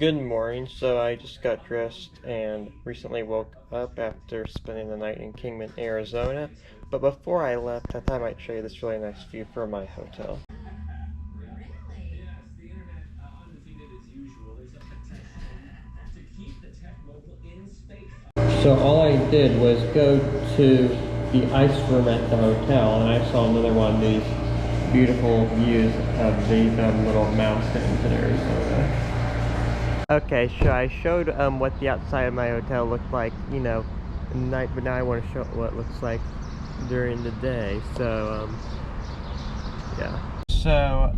Good morning. So I just got dressed and recently woke up after spending the night in Kingman, Arizona. But before I left, I thought I might show you this really nice view from my hotel. So all I did was go to the ice room at the hotel, and I saw another one of these beautiful views of these little mountains in Arizona. Okay, so I showed what the outside of my hotel looked like, you know, at night, but now I want to show what it looks like during the day. So, yeah. So,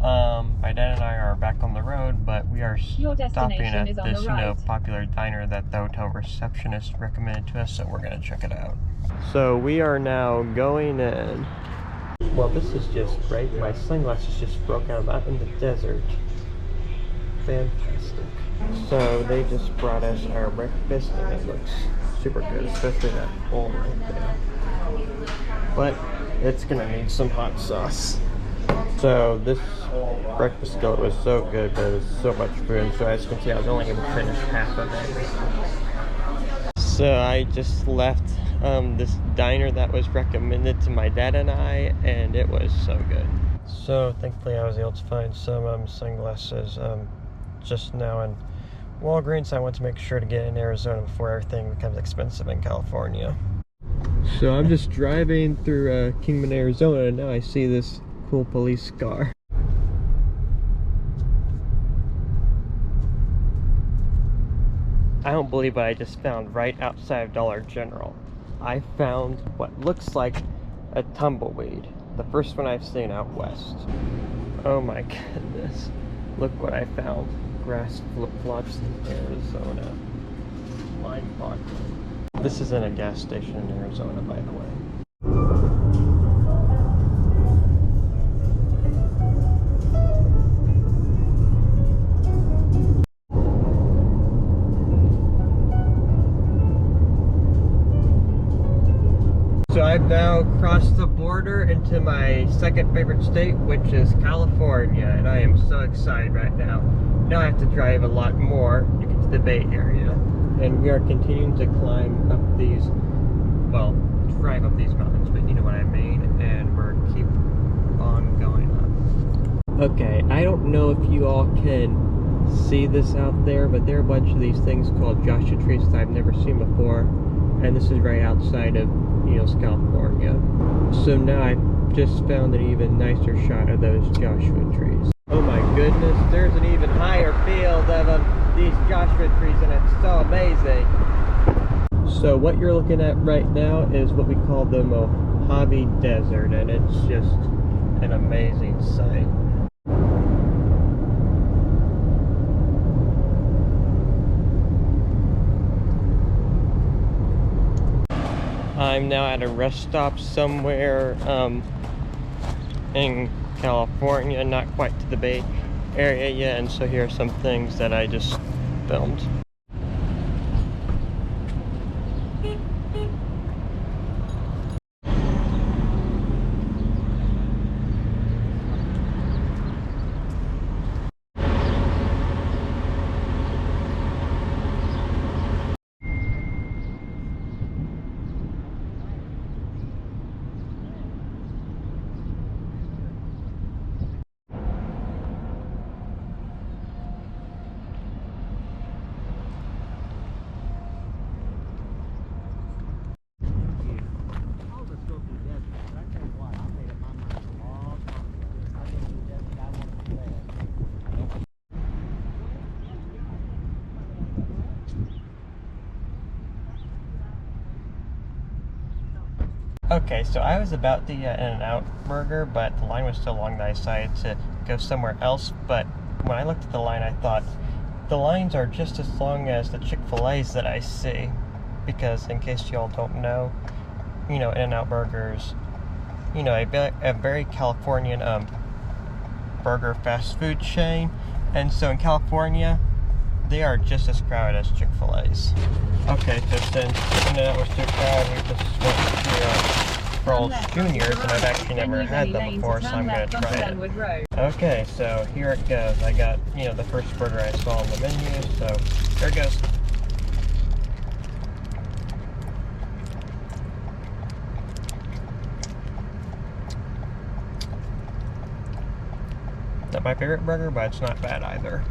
my dad and I are back on the road, but we are stopping at this, you know, popular diner that the hotel receptionist recommended to us, so we're gonna check it out. So, we are now going in. Well, this is just great. My sunglasses just broke out. I'm out in the desert. Fantastic. So they just brought us our breakfast and it looks super good, especially that bowl right there. But it's gonna need some hot sauce. So this breakfast skillet was so good, but it was so much food. So as you can see, I was only able to finish half of it. So I just left this diner that was recommended to my dad and I, and it was so good. So thankfully I was able to find some sunglasses just now in Walgreens. I want to make sure to get in Arizona before everything becomes expensive in California. So I'm just driving through Kingman, Arizona, and now I see this cool police car. I don't believe what I just found right outside of Dollar General. I found what looks like a tumbleweed. The first one I've seen out west. Oh my goodness. Look what I found. Grass flip-flops in Arizona. Mind-boggling. This is in a gas station in Arizona, by the way. So I've now crossed the border into my second favorite state, which is California, and I am so excited right now. Now I have to drive a lot more to get to the Bay Area, and we are continuing to climb up these, well, drive up these mountains, but you know what I mean, and we're keep on going up. Okay, I don't know if you all can see this out there, but there are a bunch of these things called Joshua trees that I've never seen before, and this is right outside of California. So now I just found an even nicer shot of those Joshua trees. Oh my goodness, there's an even higher field of these Joshua trees, and it's so amazing. So what you're looking at right now is what we call the Mojave Desert, and it's just an amazing sight. I'm now at a rest stop somewhere in California, not quite to the Bay Area yet, and so here are some things that I just filmed. Okay, so I was about to get In-N-Out burger, but the line was so long that I decided to go somewhere else. But when I looked at the line, I thought, the lines are just as long as the Chick-fil-A's that I see. Because, in case y'all don't know, In-N-Out burgers, a very Californian burger fast food chain. And so in California, they are just as crowded as Chick-fil-A's. Okay, so since In-N-Out was too crowded, we just went to Pearl's Juniors, and I've actually never had them before, so I'm going to try it. Okay, so here it goes. I got, the first burger I saw on the menu, so there it goes. Not my favorite burger, but it's not bad either.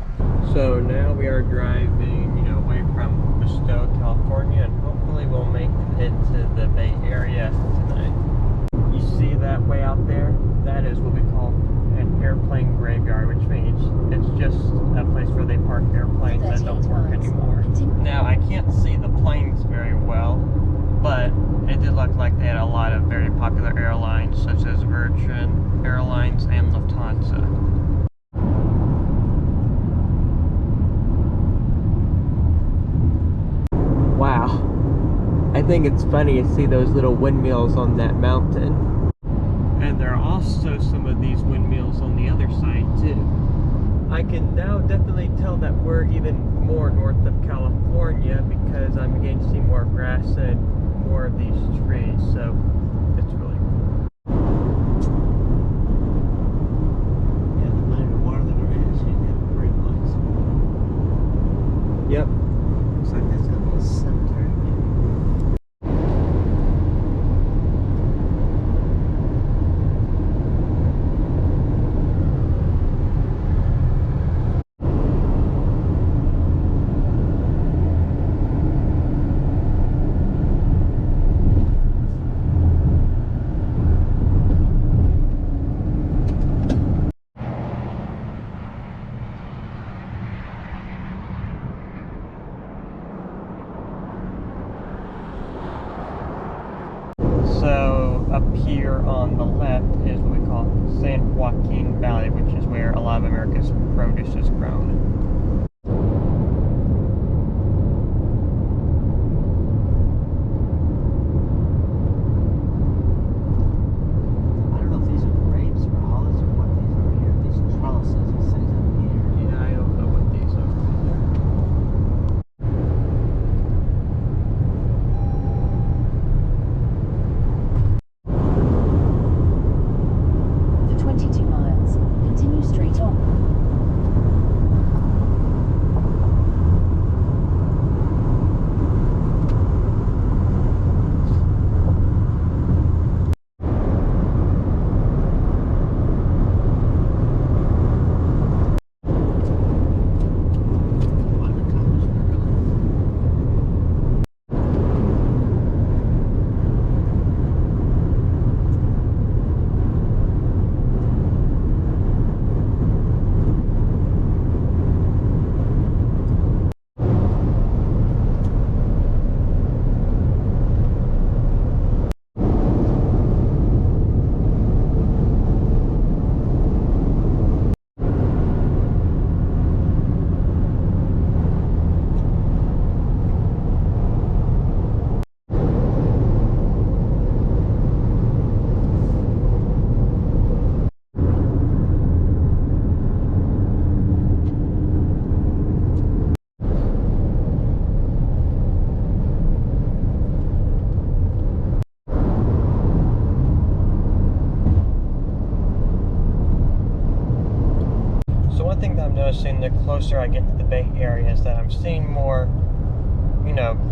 So now we are driving, away from Bristow, California, and hopefully we'll make it to the Bay Area tonight. You see that way out there? That is what we call an airplane graveyard, which means it's just a place where they park airplanes that don't work anymore. Now, I can't see the planes very well, but it did look like they had a lot of very popular airlines, such as Virgin Airlines and Lufthansa. Wow, I think it's funny to see those little windmills on that mountain. And there are also some of these windmills on the other side too. I can now definitely tell that we're even more north of California because I'm beginning to see more grass and more of these trees, so it's really cool. Yeah, the amount of water that there is, you get pretty close. Yep. Looks like that's a little cemetery. So up here on the left is what we call Joaquin Valley, which is where a lot of America's produce is grown. I don't know if these are grapes or olives or what these are here. These trellises, it says up here. Yeah, I don't know what these are either. Noticing the closer I get to the Bay Area is that I'm seeing more,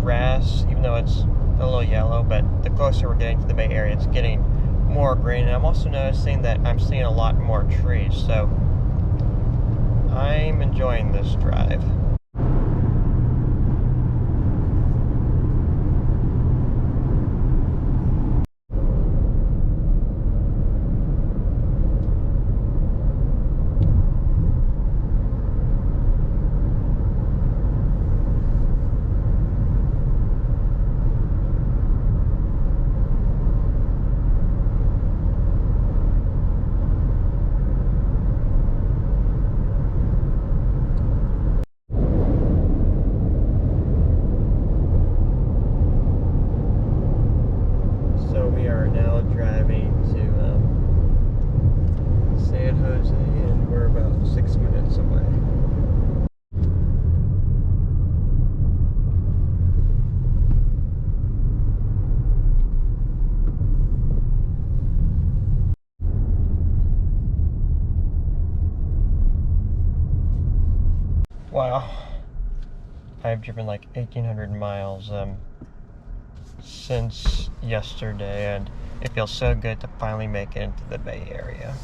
grass, even though it's a little yellow, but the closer we're getting to the Bay Area, it's getting more green. And I'm also noticing that I'm seeing a lot more trees, so I'm enjoying this drive. Wow. I've driven like 1,800 miles since yesterday, and it feels so good to finally make it into the Bay Area.